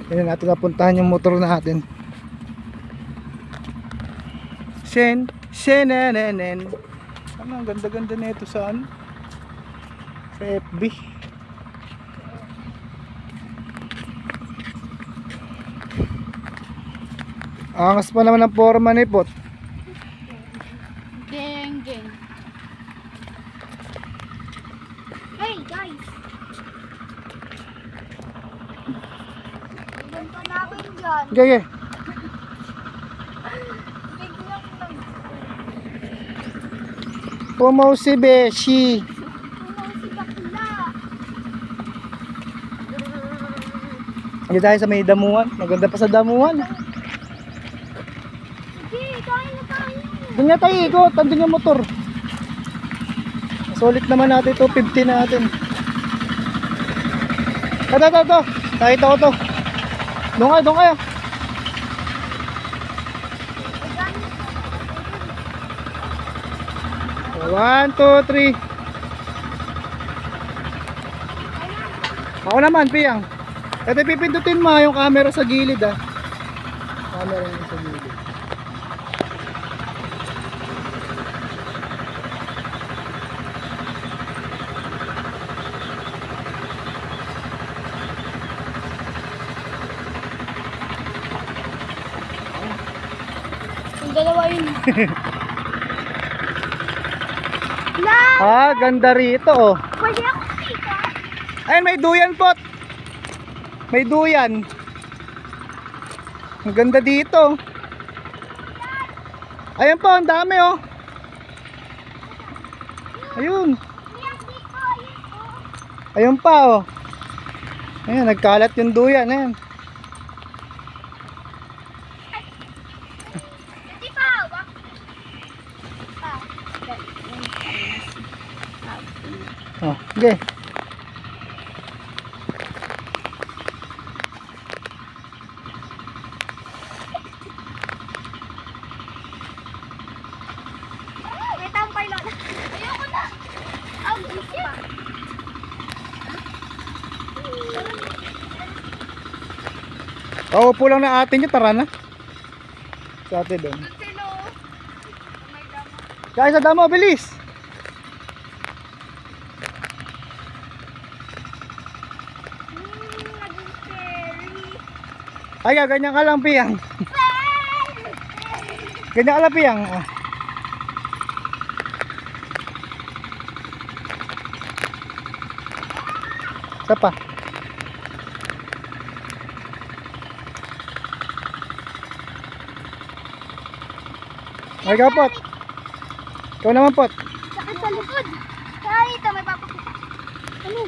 Yan natin napuntahan yung motor natin. Shenenenen. Ano, ang ganda-ganda na ito sa ano? Sa FB. Angas pa naman ang forma ni Pot. Geng, geng. Hey guys! Ganda namin dyan. Okay. Biglang lang. Pumaw si Beshi. Tumaw si bakla. Hindi tayo sa may damuhan. Maganda pa sa damuhan. Sige, kain na tayo. Doon nga tayo ikot. Andun yung motor. Sulit naman natin ito. 50 natin. Ito. Nakita ko to. Doon kayo. One, two, three. Ako naman, Piyang. Ito pipindutin mo yung camera sa gilid ah. Camera yung sa gilid. Yung dalawa yun. Ah, ganda rito oh. Pwede ako dito? Ayun, may duyan Pot. May duyan. Ang ganda dito. Ayun po, ang dami oh. Ayun. Ayun pa oh. Ayun, nagkalat yung duyan. Ayun. Hindi pa hawak. Oh, okay. May tampay lang. Ayoko na. Ang isip. Paupo lang na atin nyo, tara na. Sa atin doon. Sino? May damo. Kaya sa damo, bilis. Naging scary. Ay, ganyan ka lang, Piyang. Ganyan ka lang, Piyang. Ah. Isa pa. Ay, ka, Pot. Ikaw naman, Pot. Sakit sa likod. Kaya ito, may papakita. Ano?